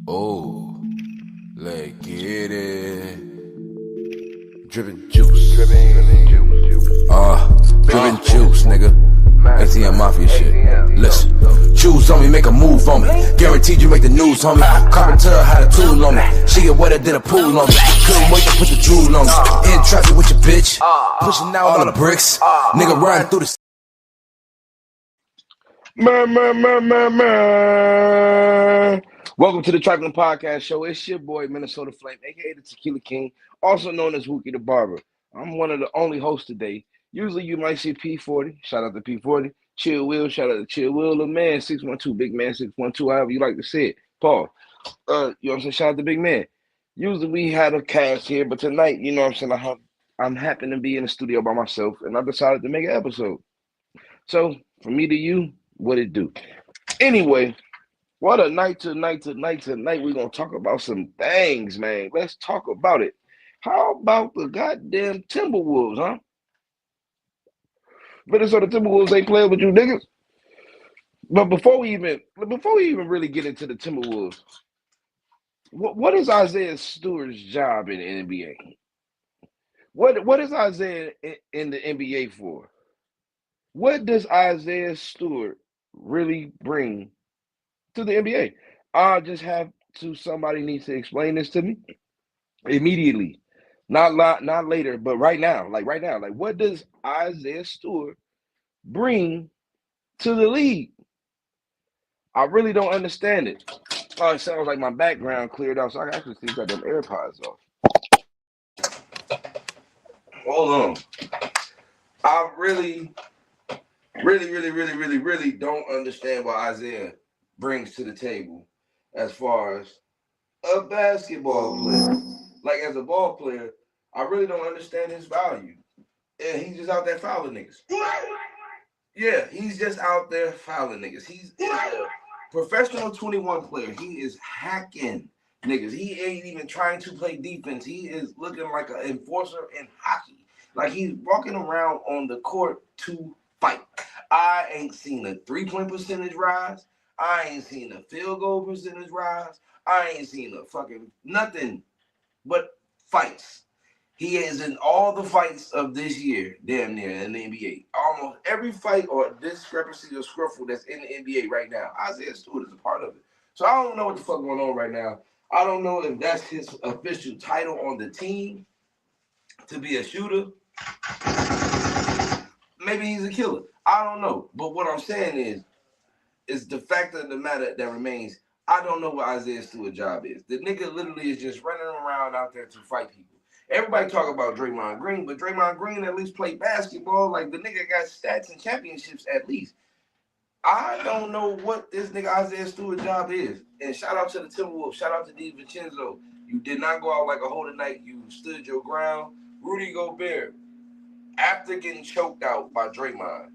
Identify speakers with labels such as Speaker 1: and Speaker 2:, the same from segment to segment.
Speaker 1: Oh, let's get it. Drippin' juice. Drippin' juice, nigga. ATM Mafia shit. Listen, choose on me, make a move on me. Guaranteed you make the news, homie. Carpenter had a tool on me. She get wetter than a pool on me. Couldn't wait to put the drool on me. In traffic with your bitch. Pushing out all the bricks. Nigga riding through the.
Speaker 2: Man. Welcome to the Tri-flinnnn Podcast Show. It's your boy, Minnesota Flame, aka the Tequila King, also known as Wookie the Barber. I'm one of the only hosts today. Usually you might see P40. Shout out to P40. Chill Will. Shout out to Chill Will. Little man, 612. Big man, 612. However you like to say it. Paul. You know what I'm saying? Shout out to Big Man. Usually we had a cast here, but tonight, you know what I'm saying? I'm happy to be in the studio by myself, and I decided to make an episode. So, from me to you, what it do? Anyway, what a night tonight. We're going to talk about some things, man. Let's talk about it. How about the goddamn Timberwolves, huh? Minnesota Timberwolves ain't playing with you niggas. But before we even really get into the Timberwolves, what is Isaiah Stewart's job in the NBA? What is Isaiah in the NBA for? What does Isaiah Stewart really bring to the NBA? I just have to. Somebody needs to explain this to me immediately, not later, but right now. Like what does Isaiah Stewart bring to the league? I really don't understand it. Oh, it sounds like my background cleared out, so I can actually see got them AirPods off. Hold on. I really don't understand what Isaiah brings to the table as far as a basketball player. Like, as a ball player, I really don't understand his value. And he's just out there fouling niggas. Yeah, he's just out there fouling niggas. He's a professional 21 player. He is hacking niggas. He ain't even trying to play defense. He is looking like an enforcer in hockey. Like, he's walking around on the court to fight. I ain't seen a three-point percentage rise. I ain't seen a field goal percentage rise. I ain't seen a fucking nothing but fights. He is in all the fights of this year, damn near, in the NBA. Almost every fight or discrepancy or scruffle that's in the NBA right now, Isaiah Stewart is a part of it. So I don't know what the fuck going on right now. I don't know if that's his official title on the team, to be a shooter. Maybe he's a killer. I don't know. But what I'm saying is the fact of the matter that remains, I don't know what Isaiah Stewart's job is. The nigga literally is just running around out there to fight people. Everybody talk about Draymond Green, but Draymond Green at least played basketball. Like, the nigga got stats and championships at least. I don't know what this nigga Isaiah Stewart's job is. And shout out to the Timberwolves. Shout out to DiVincenzo. You did not go out like a hole tonight. You stood your ground. Rudy Gobert, after getting choked out by Draymond,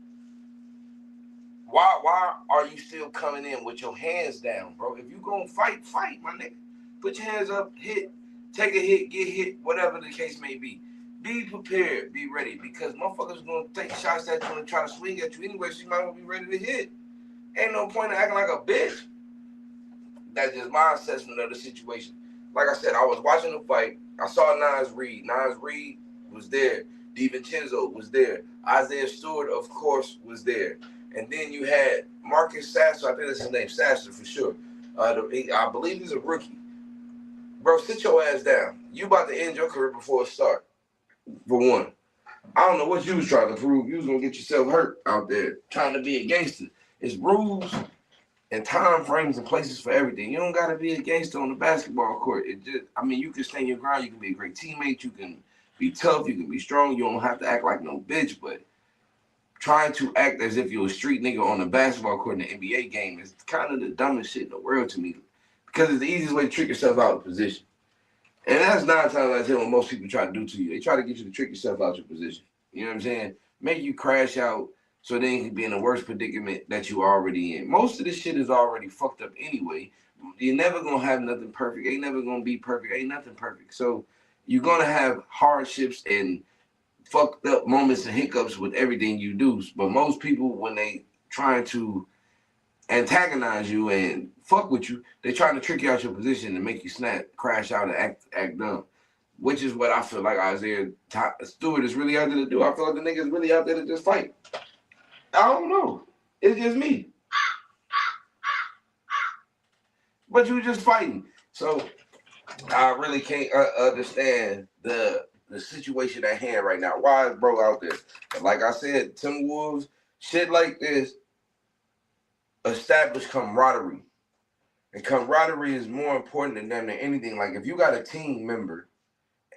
Speaker 2: why are you still coming in with your hands down, bro? If you gonna fight, my nigga. Put your hands up, hit, take a hit, get hit, whatever the case may be. Be prepared, be ready, because motherfuckers gonna take shots at you and try to swing at you anyway, so you might well be ready to hit. Ain't no point in acting like a bitch. That's just my assessment of the situation. Like I said, I was watching the fight. I saw Nas Reed. Nas Reed was there. DiVincenzo was there. Isaiah Stewart, of course, was there. And then you had Marcus Sasser. I think that's his name, Sasser for sure. I believe he's a rookie. Bro, sit your ass down. You about to end your career before it starts, for one. I don't know what you was trying to prove. You was going to get yourself hurt out there trying to be a gangster. It's rules and time frames and places for everything. You don't got to be a gangster on the basketball court. You can stand your ground. You can be a great teammate. You can be tough. You can be strong. You don't have to act like no bitch, but trying to act as if you're a street nigga on the basketball court in the NBA game is kind of the dumbest shit in the world to me, because it's the easiest way to trick yourself out of position. And that's 9 times out of 10 what most people try to do to you. They try to get you to trick yourself out of your position. You know what I'm saying? Make you crash out so then you can be in a worse predicament that you already in. Most of this shit is already fucked up anyway. You're never going to have nothing perfect. Ain't never going to be perfect. Ain't nothing perfect. So you're going to have hardships and fucked up moments and hiccups with everything you do. But most people, when they trying to antagonize you and fuck with you. They're trying to trick you out your position and make you snap, crash out, and act dumb. Which is what I feel like Isaiah Stewart is really out there to do. I feel like the nigga is really out there to just fight. I don't know. It's just me. But you just fighting. So I really can't understand the situation at hand right now. Why is bro out there? But like I said, Timberwolves, shit like this establish camaraderie. And camaraderie is more important than anything. Like if you got a team member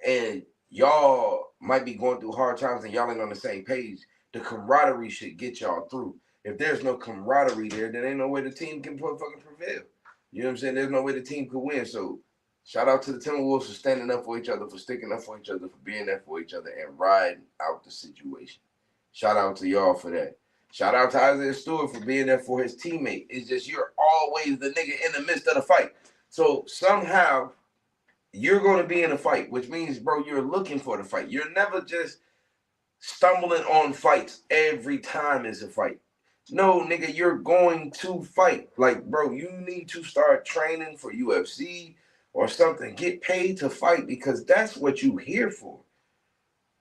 Speaker 2: and y'all might be going through hard times and y'all ain't on the same page, the camaraderie should get y'all through. If there's no camaraderie there, then ain't no way the team can fucking prevail. You know what I'm saying? There's no way the team could win. So shout out to the Timberwolves for standing up for each other, for sticking up for each other, for being there for each other, and riding out the situation. Shout out to y'all for that. Shout out to Isaiah Stewart for being there for his teammate. It's just you're always the nigga in the midst of the fight. So somehow you're going to be in a fight, which means, bro, you're looking for the fight. You're never just stumbling on fights every time it's a fight. No, nigga, you're going to fight. Like, bro, you need to start training for UFC or something. Get paid to fight because that's what you here for.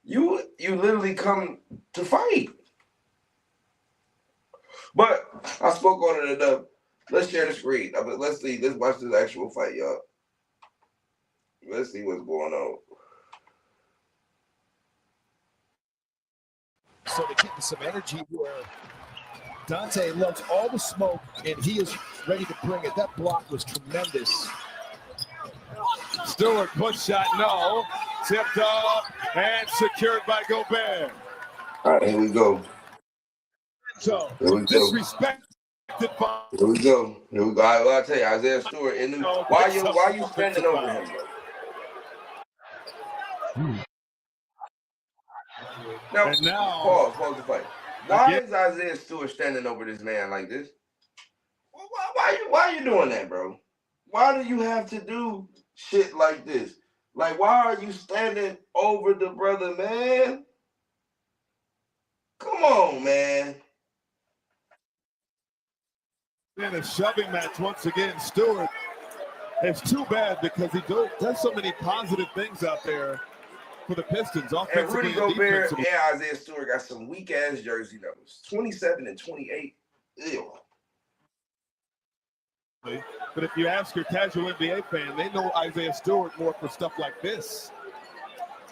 Speaker 2: You literally come to fight. But I spoke on it enough. Let's share the screen. Let's see. Let's watch this actual fight, y'all. Let's see what's going on.
Speaker 3: So to keep some energy where Dante loves all the smoke and he is ready to bring it. That block was tremendous.
Speaker 4: Stewart push shot, no. Tipped up and secured by Gobert.
Speaker 2: All right, here we go.
Speaker 4: So disrespected by.
Speaker 2: Here we go. I'll tell you, Isaiah Stewart. Why you standing over him, bro? Now, pause the fight. Why is Isaiah Stewart standing over this man like this? Why are you doing that, bro? Why do you have to do shit like this? Like, why are you standing over the brother, man? Come on, man.
Speaker 4: In a shoving match once again, Stewart. It's too bad because he does so many positive things out there for the Pistons.
Speaker 2: And Rudy Gobert and Isaiah Stewart got some weak-ass jersey numbers. 27 and 28. Ew.
Speaker 4: But if you ask your casual NBA fan, they know Isaiah Stewart more for stuff like this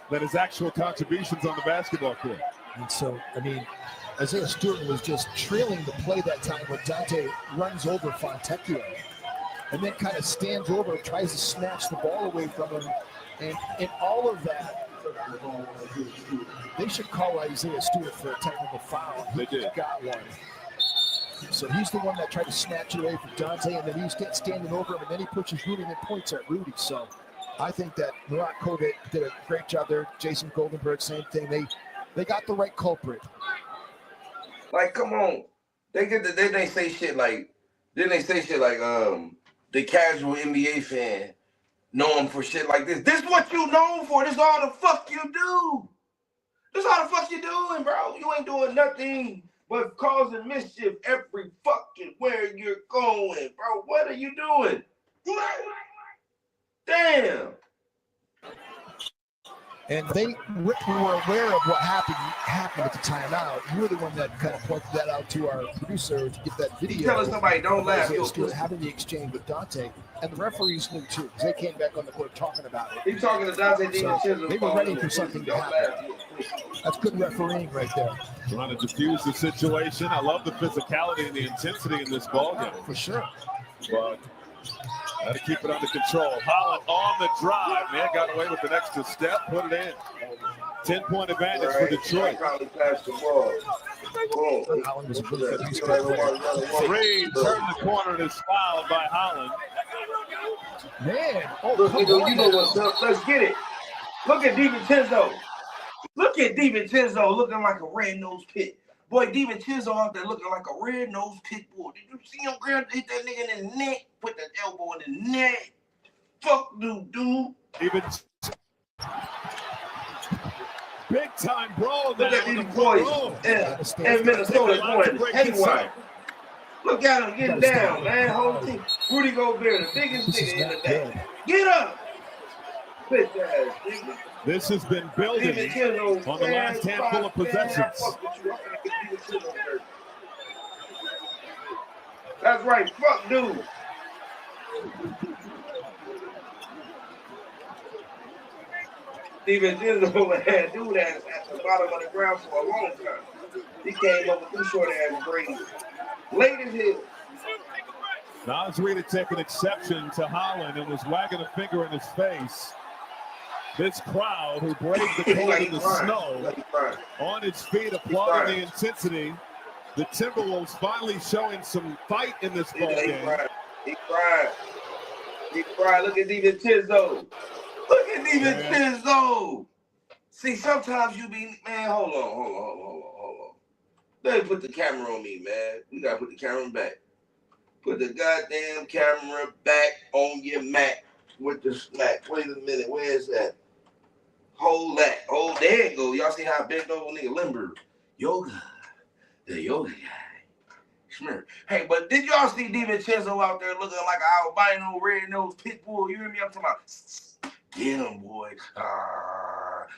Speaker 4: than his actual contributions on the basketball court.
Speaker 3: And so, I mean, Isaiah Stewart was just trailing the play that time when Dante runs over Fontecchio and then kind of stands over, tries to snatch the ball away from him. And in all of that, they should call Isaiah Stewart for a technical foul.
Speaker 4: They did.
Speaker 3: Got one. So he's the one that tried to snatch it away from Dante, and then he's standing over him, and then he pushes Rudy and then points at Rudy. So I think that Murat Kovic did a great job there. Jason Goldenberg, same thing. They got the right culprit.
Speaker 2: Like, come on. They say shit like the casual NBA fan know him for shit like this. This is what you known for. This is all the fuck you do. This is all the fuck you doing, bro. You ain't doing nothing but causing mischief every fucking where you're going, bro. What are you doing? Damn.
Speaker 3: And they were aware of what happened at the timeout. You were the one that kind of pointed that out to our producer to get that video.
Speaker 2: Telling somebody don't laugh.
Speaker 3: Having the exchange with Dante, and the referees knew too because they came back on the court talking about it.
Speaker 2: He's talking to Dante.
Speaker 3: So they were ready for something to happen. That's good refereeing right there.
Speaker 4: Trying to diffuse the situation. I love the physicality and the intensity in this ballgame.
Speaker 3: For sure.
Speaker 4: But got to keep it under control. Holland on the drive, man. Got away with an extra step, put it in. 10-point advantage for Detroit.
Speaker 2: Probably passed the ball.
Speaker 3: Holland was a really good
Speaker 4: Reed turned the corner and is fouled by Holland.
Speaker 3: Man,
Speaker 2: look, you know what's up. Let's get it. Look at DiVincenzo. Look at DiVincenzo looking like a red-nosed pit. Boy, DiVincenzo out there looking like a red-nosed pit bull. Did you see him grab hit that nigga in the neck? Put that elbow in the neck. Fuck dude.
Speaker 4: Even big time brawl.
Speaker 2: Look at these boys in Minnesota going haywire. Look at him getting down, man. Whole team. Rudy Gobert, the biggest nigga in the back. Get up. Bitch ass nigga.
Speaker 4: This has been building on the last handful of possessions.
Speaker 2: That's right. Fuck dude. DiVincenzo had dude ass at the bottom of the ground for a long time. He came up with two short ass braids. Late as hell.
Speaker 4: Nas Reed had taken exception to Holland and was wagging a finger in his face. This crowd who braved the cold and the snow on its feet, applauding the intensity. The Timberwolves finally showing some fight in this ball game.
Speaker 2: He cried. He cried. Look at DiVincenzo. Look at DiVincenzo. See, sometimes you be, man, hold on. Let me put the camera on me, man. We got to put the camera back. Put the goddamn camera back on your Mac with the smack. Wait a minute. Where is that? Hold that. Oh, there you go. Y'all see how big old nigga limber? Yoga. The yoga guy. Schmirr. Hey, but did y'all see DiVincenzo out there looking like an albino red-nosed pit bull? You hear me? I'm talking about, get him, boy.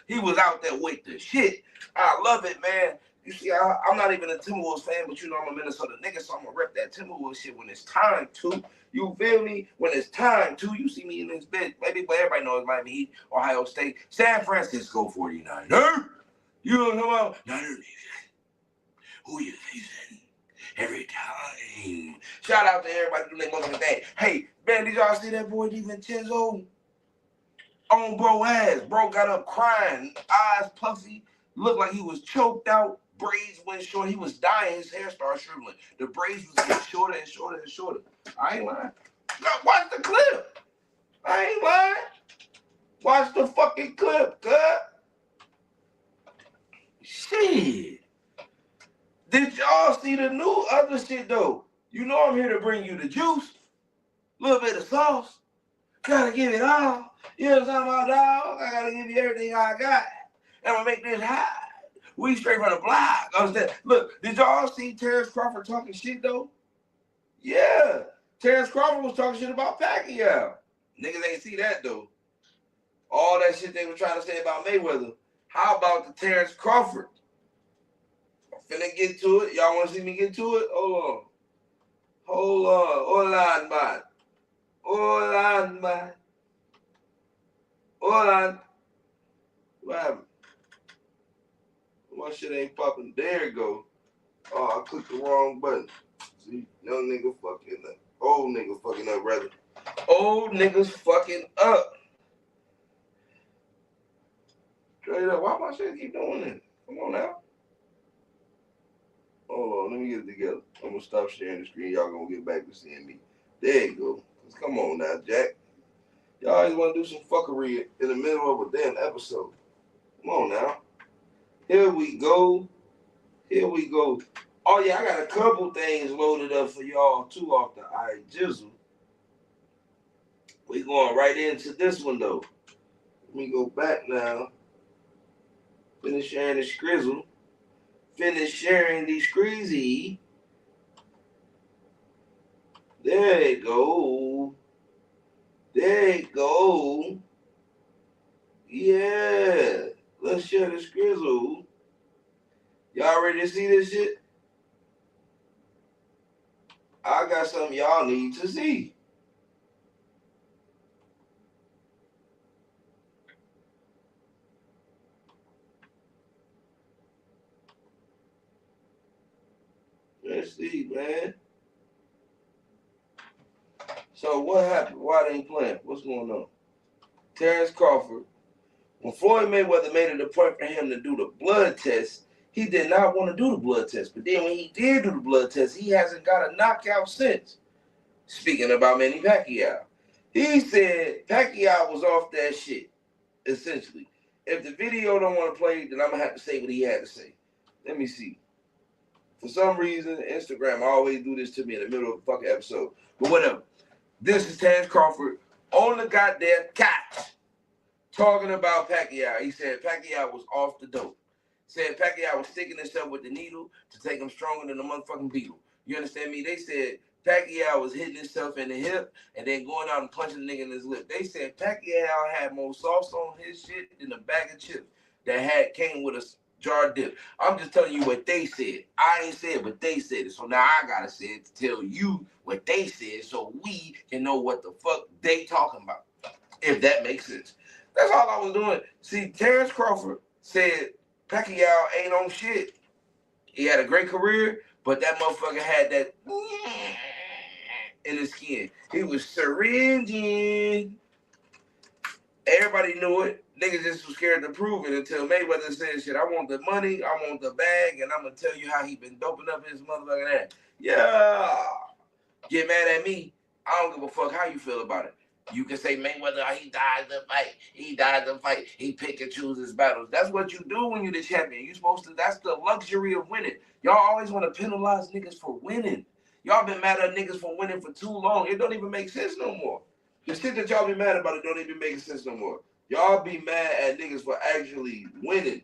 Speaker 2: He was out there with the shit. I love it, man. You see, I'm not even a Timberwolves fan, but you know I'm a Minnesota nigga, so I'm going to rep that Timberwolves shit when it's time to. You feel me? When it's time to. You see me in this bitch. Maybe, but everybody knows Miami Heat, Ohio State, San Francisco 49er. You know what I'm talking about? Niner Nation. Who you facing? Every time. Shout out to everybody doing their motherfucking thing. Hey, man, did y'all see that boy DiVincenzo? On bro ass. Bro got up crying, eyes puffy, looked like he was choked out. Braids went short. He was dying. His hair started shriveling. The braids was getting shorter and shorter and shorter. I ain't lying. Watch the clip. I ain't lying. Watch the fucking clip, cut. Shit. Did y'all see the new other shit, though? You know I'm here to bring you the juice. A little bit of sauce. Gotta give it all. You know what I'm talking about, dog? I gotta give you everything I got. I'm gonna make this hot. We straight from the block. Understand? Look, did y'all see Terrence Crawford talking shit, though? Yeah. Terrence Crawford was talking shit about Pacquiao. Niggas ain't see that, though. All that shit they were trying to say about Mayweather. How about the Terrence Crawford? I'm finna get to it. Y'all want to see me get to it? Hold on, man. Hold on. What happened? My shit ain't popping. There it go. Oh, I clicked the wrong button. See, young nigga fucking up. Old nigga fucking up, rather. Old niggas fucking up. Straight up. Why my shit keep doing this? Come on now. Hold on, let me get it together. I'm gonna stop sharing the screen. Y'all gonna get back to seeing me. There you go. Come on now, Jack. Y'all always want to do some fuckery in the middle of a damn episode. Come on now. Here we go. Oh, yeah, I got a couple things loaded up for y'all, too, off the iJizzle. We going right into this one, though. Let me go back now. Finish sharing the scrizzle. Finish sharing the screezy. There you go. Yeah. Let's share the scrizzle. Y'all ready to see this shit? I got something y'all need to see. Let's see, man. So what happened? Why they ain't playing? What's going on? Terrence Crawford. When Floyd Mayweather made it a point for him to do the blood test, he did not want to do the blood test. But then when he did do the blood test, he hasn't got a knockout since. Speaking about Manny Pacquiao. He said Pacquiao was off that shit, essentially. If the video don't want to play, then I'm going to have to say what he had to say. Let me see. For some reason, Instagram always do this to me in the middle of a fucking episode. But whatever. This is Terrence Crawford on the goddamn couch talking about Pacquiao. He said Pacquiao was off the dope. Said Pacquiao was sticking himself with the needle to take him stronger than the motherfucking beetle. You understand me? They said Pacquiao was hitting himself in the hip and then going out and punching the nigga in his lip. They said Pacquiao had more sauce on his shit than a bag of chips that came with a jar dip. I'm just telling you what they said. I ain't said it, but they said it. So now I gotta say it to tell you what they said so we can know what the fuck they talking about. If that makes sense. That's all I was doing. See, Terrence Crawford said Pacquiao ain't on shit. He had a great career, but that motherfucker had that in his skin. He was syringing. Everybody knew it. Niggas just was scared to prove it until Mayweather said, shit, I want the money, I want the bag, and I'm going to tell you how he been doping up his motherfucking ass. Yeah. Get mad at me. I don't give a fuck how you feel about it. You can say Mayweather, he died the fight. He died the fight. He pick and choose his battles. That's what you do when you're the champion. You supposed to, that's the luxury of winning. Y'all always want to penalize niggas for winning. Y'all been mad at niggas for winning for too long. It don't even make sense no more. The shit that y'all be mad about, it don't even make sense no more. Y'all be mad at niggas for actually winning.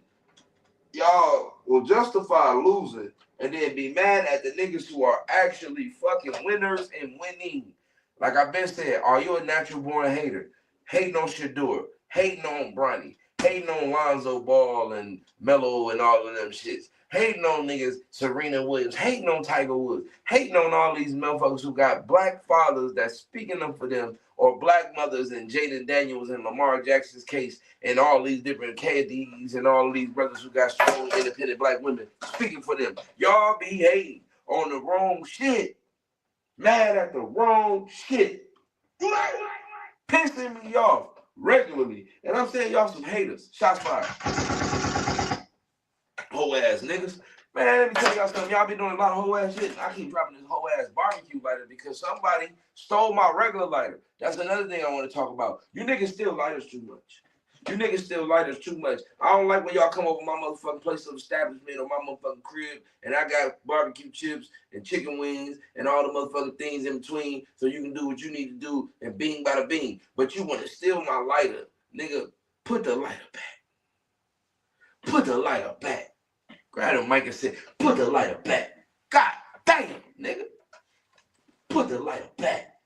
Speaker 2: Y'all will justify losing and then be mad at the niggas who are actually fucking winners and winning. Like I've been saying, are you a natural born hater? Hating on Shador, hating on Bronny, hating on Lonzo Ball and Melo and all of them shits. Hating on niggas, Serena Williams, hating on Tiger Woods, hating on all these motherfuckers who got black fathers that's speaking up for them, or black mothers in Jaden Daniels and Lamar Jackson's case, and all these different KDs and all these brothers who got strong, independent black women speaking for them. Y'all be hating on the wrong shit. Mad at the wrong shit. Pissing me off regularly. And I'm saying y'all some haters. Shots fired. Whole ass niggas. Man, let me tell y'all something. Y'all be doing a lot of whole ass shit. I keep dropping this whole ass barbecue lighter because somebody stole my regular lighter. That's another thing I want to talk about. You niggas steal lighters too much. You niggas steal lighters too much. I don't like when y'all come over my motherfucking place of establishment or my motherfucking crib and I got barbecue chips and chicken wings and all the motherfucking things in between so you can do what you need to do and bing bada bing. But you want to steal my lighter. Nigga, put the lighter back. Put the lighter back. Grab the mic and say, put the lighter back. God damn, nigga. Put the lighter back.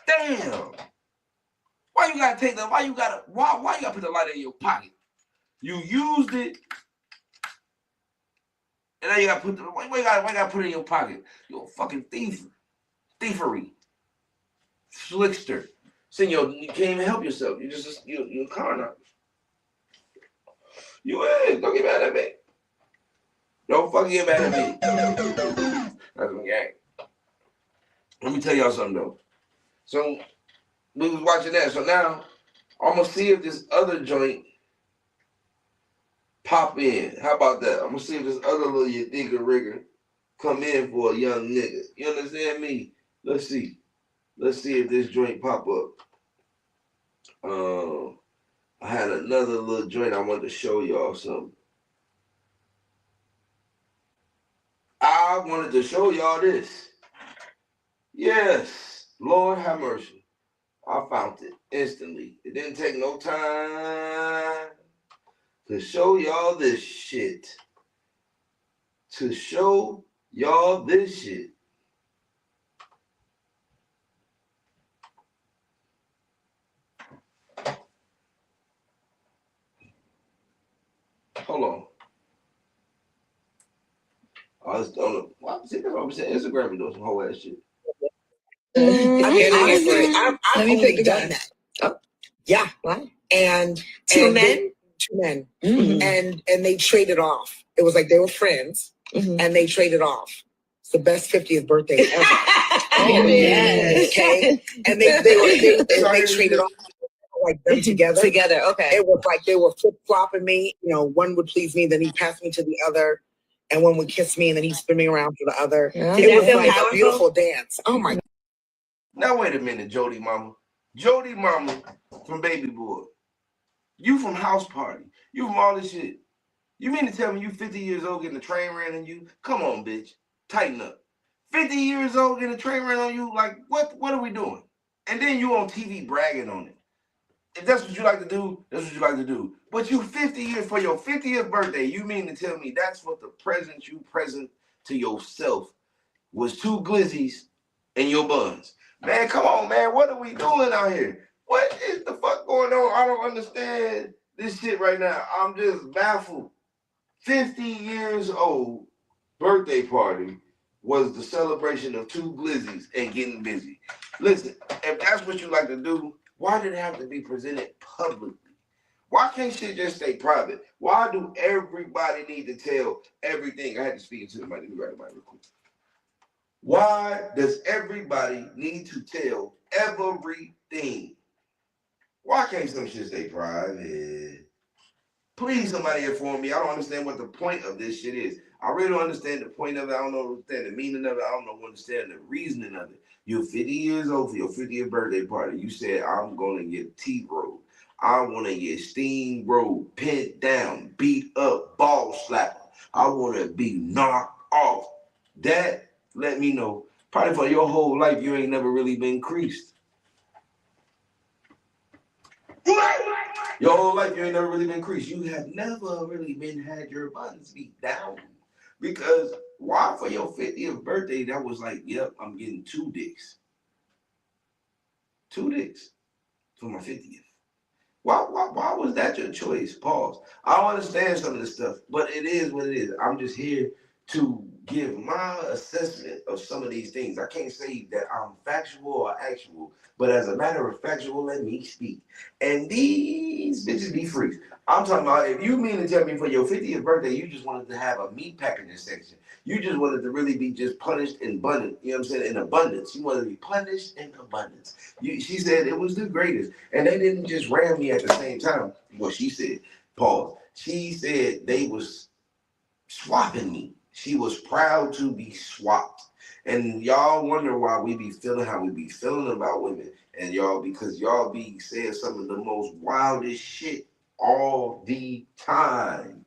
Speaker 2: Damn. Why you gotta take the, why you gotta put the lighter in your pocket? You used it, and now you gotta put the, why you gotta put it in your pocket? You're a fucking thief. Thievery. Slickster. Saying you can't even help yourself. You're a con artist. You is. Don't get mad at me. Don't fucking get mad at me. That's my gang. Let me tell y'all something though. So we was watching that. So now I'm gonna see if this other joint pop in. How about that? I'm gonna see if this other little digger rigger come in for a young nigga. You understand me? Let's see. Let's see if this joint pop up. I had another little joint I wanted to show y'all something. I wanted to show y'all this. Yes, Lord have mercy. I found it instantly. It didn't take no time to show y'all this shit. To show y'all this shit. Hold on. I just don't know. Well, see, that's what I'm saying. Instagram be doing some whole ass shit.
Speaker 5: Honestly, I've only done that.
Speaker 6: Oh.
Speaker 5: Yeah.
Speaker 6: What?
Speaker 5: And
Speaker 6: Two men?
Speaker 5: Two men.
Speaker 6: Mm-hmm.
Speaker 5: And they traded off. It was like they were friends and they traded off. It's the best 50th birthday ever.
Speaker 6: Oh, yes.
Speaker 5: Okay. And they traded off. Like them together.
Speaker 6: Together, okay.
Speaker 5: It was like they were flip-flopping me. You know, one would please me, then he'd pass me to the other, and one would kiss me, and then he'd spin me around to the other.
Speaker 6: Yeah.
Speaker 5: It was like a beautiful dance. Oh my God.
Speaker 2: Now wait a minute, Jody Mama. Jody Mama from Baby Boy. You from House Party. You from all this shit. You mean to tell me you 50 years old getting a train ran on you? Come on, bitch. Tighten up. 50 years old getting a train ran on you? Like, what are we doing? And then you on TV bragging on it. If that's what you like to do, that's what you like to do. But you 50 years for your 50th birthday, you mean to tell me that's what the present you present to yourself was 2 glizzies in your buns. Man, come on, man. What are we doing out here? What is the fuck going on? I don't understand this shit right now. I'm just baffled. 50 years old birthday party was the celebration of 2 glizzies and getting busy. Listen, if that's what you like to do, why did it have to be presented publicly? Why can't shit just stay private? Why do everybody need to tell everything? I had to speak to the mic. Let me write the mic real quick. Why does everybody need to tell everything? Why can't some shit stay private? Please, somebody inform me. I don't understand what the point of this shit is. I really don't understand the point of it. I don't understand the meaning of it. I don't understand the reasoning of it. You're 50 years old for your 50th birthday party. You said, I'm going to get T-rolled. I want to get steamrolled, pinned down, beat up, ball slapper. I want to be knocked off. That, let me know. Probably for your whole life, you ain't never really been creased. Your whole life, you ain't never really been creased. You have never really had your buttons beat down. Because why for your 50th birthday, that was like, yep, I'm getting 2 dicks. 2 dicks for my 50th. Why was that your choice? Pause. I don't understand some of this stuff, but it is what it is. I'm just here to give my assessment of some of these things. I can't say that I'm factual or actual, but as a matter of factual, let me speak. And these bitches be freaks. I'm talking about if you mean to tell me for your 50th birthday, you just wanted to have a meat packaging section. You just wanted to really be just punished in abundance. You know what I'm saying? In abundance. You wanted to be punished in abundance. She said it was the greatest. And they didn't just ram me at the same time. Well, she said, pause. She said they was swapping me. She was proud to be swapped. And y'all wonder why we be feeling how we be feeling about women. And y'all, because y'all be saying some of the most wildest shit all the time.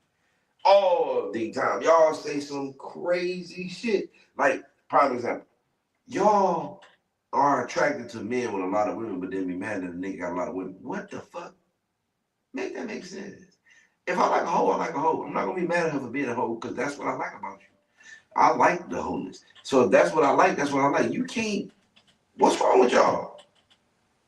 Speaker 2: All the time. Y'all say some crazy shit. Like, prime example, y'all are attracted to men with a lot of women, but then be mad that a nigga got a lot of women. What the fuck? Make that make sense. If I like a hoe, I like a hoe. I'm not gonna be mad at her for being a hoe because that's what I like about you. I like the wholeness. So if that's what I like, that's what I like. You can't. What's wrong with y'all?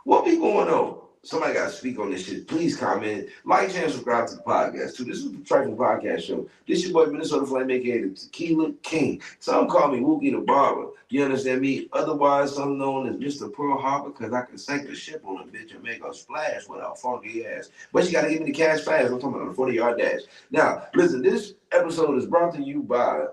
Speaker 2: What be going on? Somebody got to speak on this shit. Please comment, like, share, and subscribe to the podcast too. This is the Tri-flinnnn Podcast Show. This your boy Minnesota Flame, aka the Tequila King. Some call me Wookie the Barber. You understand me? Otherwise, I'm known as Mr. Pearl Harbor because I can sink a ship on a bitch and make a splash without funky ass. But you got to give me the cash fast. I'm talking about a 40-yard dash. Now, listen, this episode is brought to you by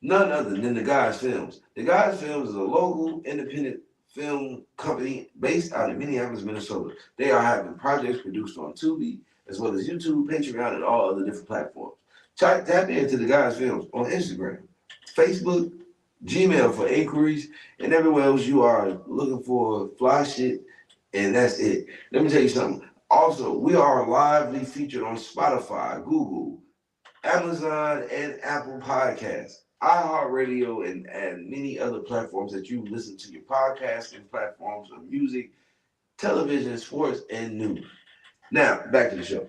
Speaker 2: none other than The Guys Films. The Guys Films is a local, independent film company based out of Minneapolis, Minnesota. They are having projects produced on Tubi, as well as YouTube, Patreon, and all other different platforms. Tap into The Guys Films on Instagram, Facebook, Gmail for inquiries, and everywhere else you are looking for fly shit, and that's it. Let me tell you something. Also, we are lively featured on Spotify, Google, Amazon, and Apple Podcasts, iHeartRadio, and many other platforms that you listen to your podcasting platforms of music, television, sports, and news. Now, back to the show.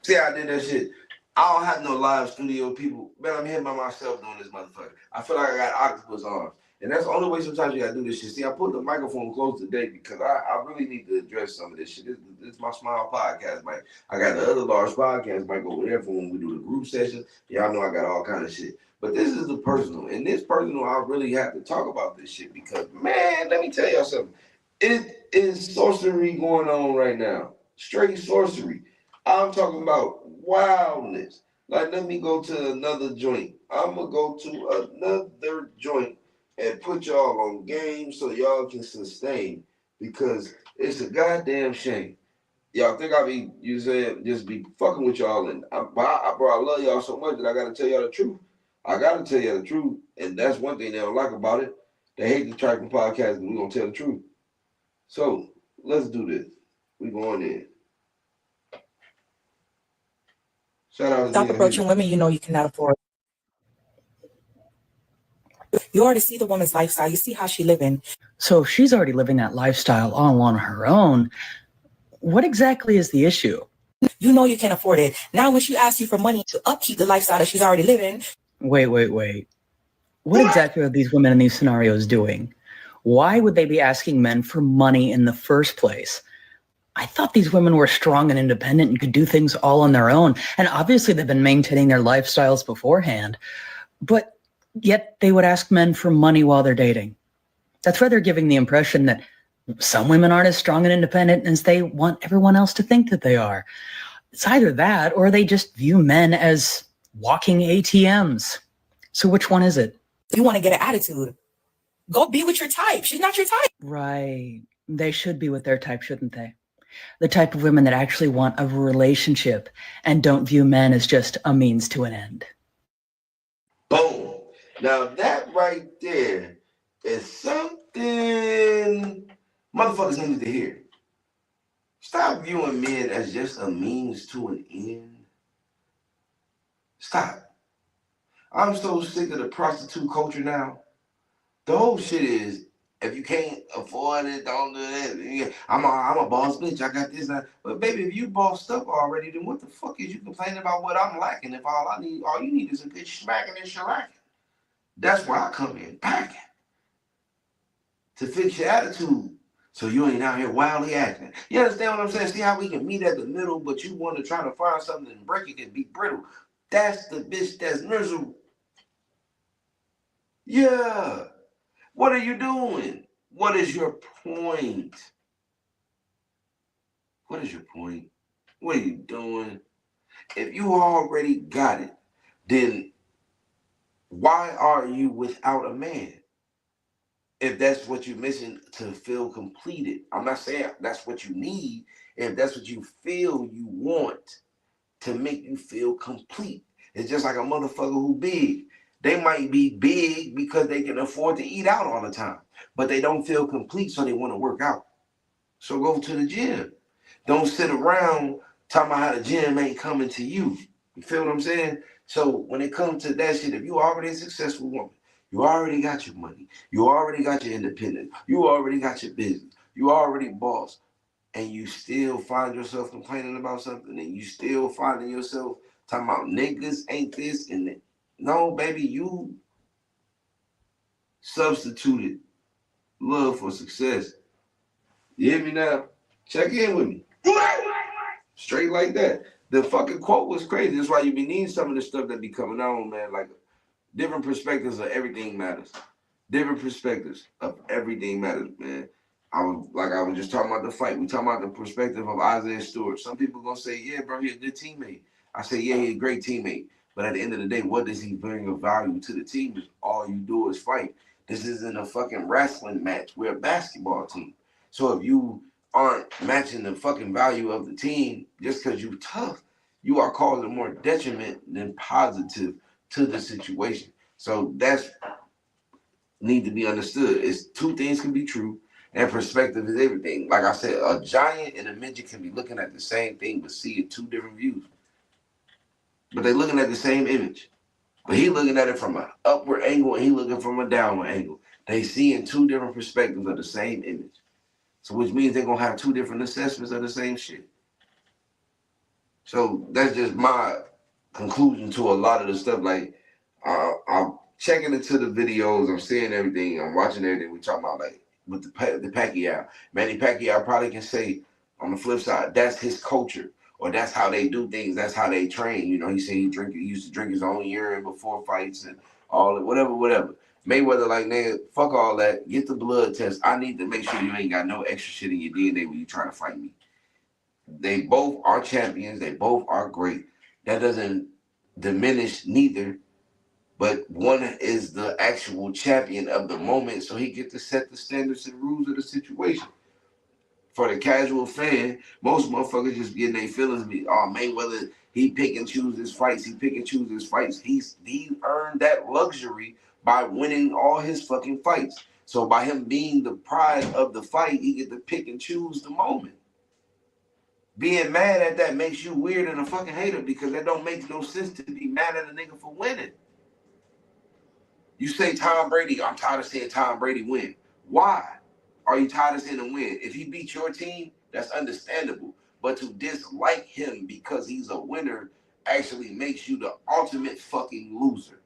Speaker 2: See how I did that shit? I don't have no live studio people. Man, I'm here by myself doing this motherfucker. I feel like I got octopus arms. And that's the only way sometimes you gotta do this shit. See, I put the microphone close today because I really need to address some of this shit. This is my small podcast mic. I got the other large podcast mic over there for when we do the group sessions. Y'all know I got all kind of shit. But this is the personal. And this personal, I really have to talk about this shit because, man, let me tell y'all something. It is sorcery going on right now. Straight sorcery. I'm talking about wildness. Like, let me go to another joint. I'm going to go to another joint and put y'all on game so y'all can sustain because it's a goddamn shame. Y'all think I be, you said, just be fucking with y'all. And I love y'all so much that I got to tell y'all the truth. I got to tell y'all the truth. And that's one thing they don't like about it. They hate the Tri-flinnnn Podcast, but we're going to tell the truth. So, let's do this. We going in. Shout out to
Speaker 7: Stop approaching women you know you cannot afford. You already see the woman's lifestyle. You see how she living.
Speaker 8: So if she's already living that lifestyle all on her own, what exactly is the issue?
Speaker 7: You know you can't afford it. Now when she asks you for money to upkeep the lifestyle that she's already living.
Speaker 8: Wait. What exactly are these women in these scenarios doing? Why would they be asking men for money in the first place? I thought these women were strong and independent and could do things all on their own. And obviously they've been maintaining their lifestyles beforehand, but yet they would ask men for money while they're dating. That's why they're giving the impression that some women aren't as strong and independent as they want everyone else to think that they are. It's either that or they just view men as walking ATMs. So which one is it?
Speaker 7: You want to get an attitude. Go be with your type. She's not your type.
Speaker 8: Right. They should be with their type, shouldn't they? The type of women that actually want a relationship and don't view men as just a means to an end.
Speaker 2: Boom. Now that right there is something motherfuckers need to hear. Stop viewing men as just a means to an end. Stop. I'm so sick of the prostitute culture now. The whole shit is, if you can't afford it, don't do that. I'm a boss bitch. I got this. But baby, if you bossed up already, then what the fuck is you complaining about what I'm lacking? If all you need is a good smacking and shellacking. That's why I come in packing. To fix your attitude. So you ain't out here wildly acting. You understand what I'm saying? See how we can meet at the middle, but you want to try to find something and break it and be brittle. That's the bitch that's miserable. Yeah. What are you doing? What is your point? What is your point? What are you doing? If you already got it, then why are you without a man? If that's what you're missing to feel completed. I'm not saying that's what you need. If that's what you feel you want to make you feel complete. It's just like a motherfucker who big. They might be big because they can afford to eat out all the time, but they don't feel complete, so they want to work out. So go to the gym. Don't sit around talking about how the gym ain't coming to you. You feel what I'm saying? So when it comes to that shit, if you already a successful woman, you already got your money, you already got your independence, you already got your business, you already boss, and you still find yourself complaining about something, and you still finding yourself talking about niggas ain't this and that. No, baby, you substituted love for success. You hear me now? Check in with me. Straight like that. The fucking quote was crazy. That's why you be needing some of the stuff that be coming on, man. Like different perspectives of everything matters. Different perspectives of everything matters, man. I was just talking about the fight. We talking about the perspective of Isaiah Stewart. Some people gonna say, yeah, bro, he's a good teammate. I say, yeah, he's a great teammate. But at the end of the day, what does he bring of value to the team if all you do is fight? This isn't a fucking wrestling match. We're a basketball team. So if you aren't matching the fucking value of the team just because you're tough, you are causing more detriment than positive to the situation. So that's need to be understood. It's two things can be true, and perspective is everything. Like I said, a giant and a midget can be looking at the same thing but see it two different views. But they're looking at the same image. But he looking at it from an upward angle and he looking from a downward angle. They see in two different perspectives of the same image. So which means they're gonna have two different assessments of the same shit. So that's just my conclusion to a lot of the stuff. Like I'm checking into the videos, I'm seeing everything, I'm watching everything we talking about, like with the Pacquiao. Manny Pacquiao probably can say on the flip side, that's his culture, or that's how they do things, that's how they train. You know, he said he used to drink his own urine before fights and all that, whatever. Mayweather like, nigga, fuck all that, get the blood test. I need to make sure you ain't got no extra shit in your DNA when you trying to fight me. They both are champions, they both are great. That doesn't diminish neither. But one is the actual champion of the moment, so he gets to set the standards and rules of the situation. For the casual fan, most motherfuckers just getting their feelings. Mayweather, he pick and choose his fights. He earned that luxury by winning all his fucking fights. So by him being the pride of the fight, he get to pick and choose the moment. Being mad at that makes you weird and a fucking hater because that don't make no sense to be mad at a nigga for winning. You say Tom Brady, I'm tired of seeing Tom Brady win. Why are you tired of seeing him win? If he beats your team, that's understandable. But to dislike him because he's a winner actually makes you the ultimate fucking loser.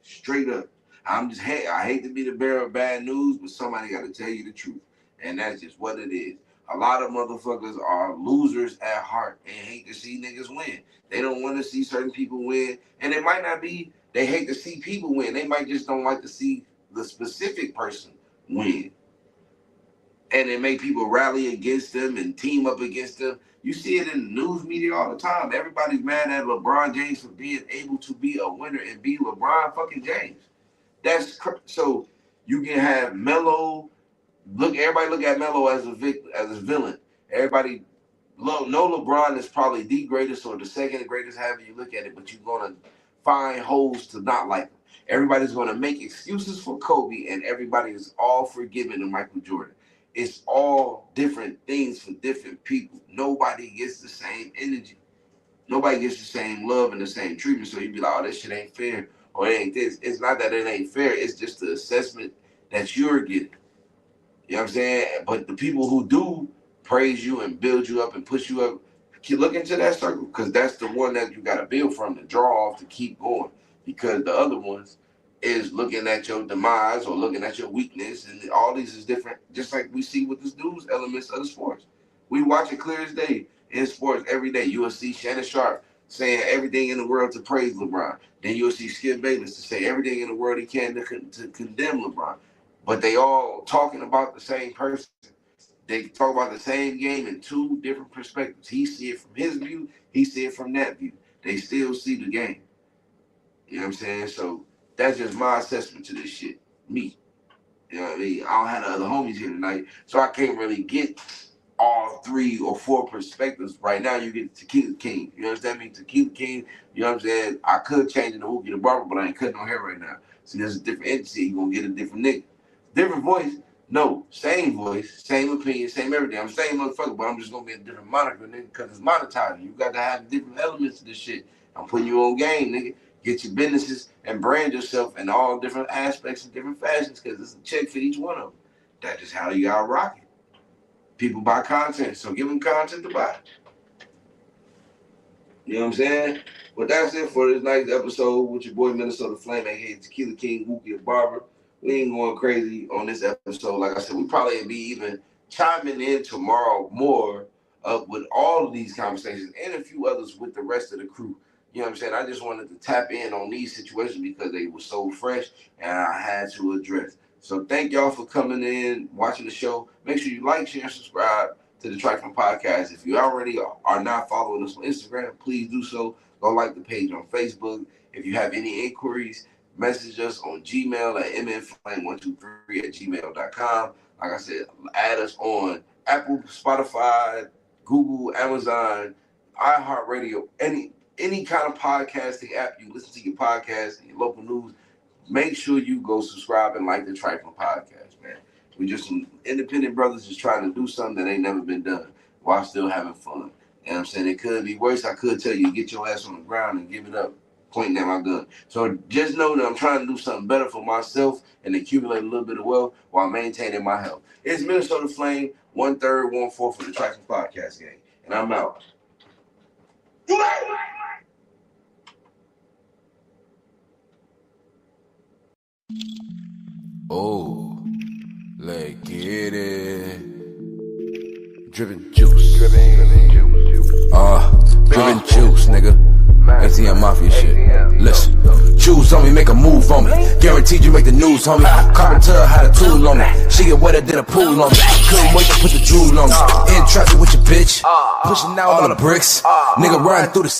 Speaker 2: Straight up. I hate to be the bearer of bad news, but somebody got to tell you the truth. And that's just what it is. A lot of motherfuckers are losers at heart and hate to see niggas win. They don't want to see certain people win. And it might not be they hate to see people win. They might just don't like to see the specific person win. And it make people rally against them and team up against them. You see it in the news media all the time. Everybody's mad at LeBron James for being able to be a winner and be LeBron fucking James. So you can have Melo. Everybody look at Melo as a villain. Everybody know LeBron is probably the greatest or the second greatest, however you look at it, but you're gonna find holes to not like him. Everybody's gonna make excuses for Kobe, and everybody is all forgiving to Michael Jordan. It's all different things for different people. Nobody gets the same energy. Nobody gets the same love and the same treatment. So you'd be like, oh, this shit ain't fair, or it ain't this. It's not that it ain't fair. It's just the assessment that you're getting. You know what I'm saying? But the people who do praise you and build you up and push you up, look into that circle, because that's the one that you got to build from to draw off to keep going. Because the other ones is looking at your demise or looking at your weakness, and all these is different, just like we see with this news elements of the sports. We watch it clear as day in sports every day. You will see Shannon Sharp saying everything in the world to praise LeBron. Then you'll see Skip Bayless to say everything in the world he can to condemn LeBron. But they all talking about the same person. They talk about the same game in two different perspectives. He see it from his view, he see it from that view. They still see the game. You know what I'm saying? So that's just my assessment to this shit. Me. You know what I mean? I don't have the other homies here tonight, so I can't really get all 3 or 4 perspectives. Right now, you get Tequila King. You understand me? Tequila King, you know what I'm saying? I could change into Wookie the Barber, but I ain't cutting no hair right now. See, there's a different entity. You're going to get a different nigga. Different voice? No. Same voice, same opinion, same everything. I'm the same motherfucker, but I'm just going to be a different moniker, nigga, because it's monetizing. You got to have different elements to this shit. I'm putting you on game, nigga. Get your businesses and brand yourself in all different aspects and different fashions, because it's a check for each one of them. That's just how you got rock it. People buy content, so give them content to buy. You know what I'm saying? But that's it for this night's episode with your boy Minnesota Flame, aka Tequila King, Wookie the Barber. We ain't going crazy on this episode. Like I said, we probably be even chiming in tomorrow more with all of these conversations and a few others with the rest of the crew. You know what I'm saying? I just wanted to tap in on these situations because they were so fresh and I had to address. So thank y'all for coming in, watching the show. Make sure you like, share, and subscribe to the Tri-flinnnn Podcast. If you already are not following us on Instagram, please do so. Go like the page on Facebook. If you have any inquiries, message us on Gmail at mnflame123@gmail.com. Like I said, add us on Apple, Spotify, Google, Amazon, iHeartRadio, any kind of podcasting app you listen to your podcast and your local news. Make sure you go subscribe and like the Tri-flinnnn Podcast, man. We just some independent brothers just trying to do something that ain't never been done while still having fun. You know what I'm saying? It could be worse. I could tell you, get your ass on the ground and give it up, pointing at my gun. So just know that I'm trying to do something better for myself and accumulate a little bit of wealth while maintaining my health. It's Minnesota Flame, 1/3, 1/4 for the Tri-flinnnn Podcast gang. And I'm out.
Speaker 1: Oh, let's get it. Drippin' juice. Drippin' juice, nigga. ATM Mafia shit. Listen, choose on me, make a move on me. Guaranteed you make the news, homie. Carpenter had a tool on me. She get wetter than a pool on me. Couldn't wait to put the drool on me. In traffic with your bitch. Pushing out all the bricks. Nigga riding through the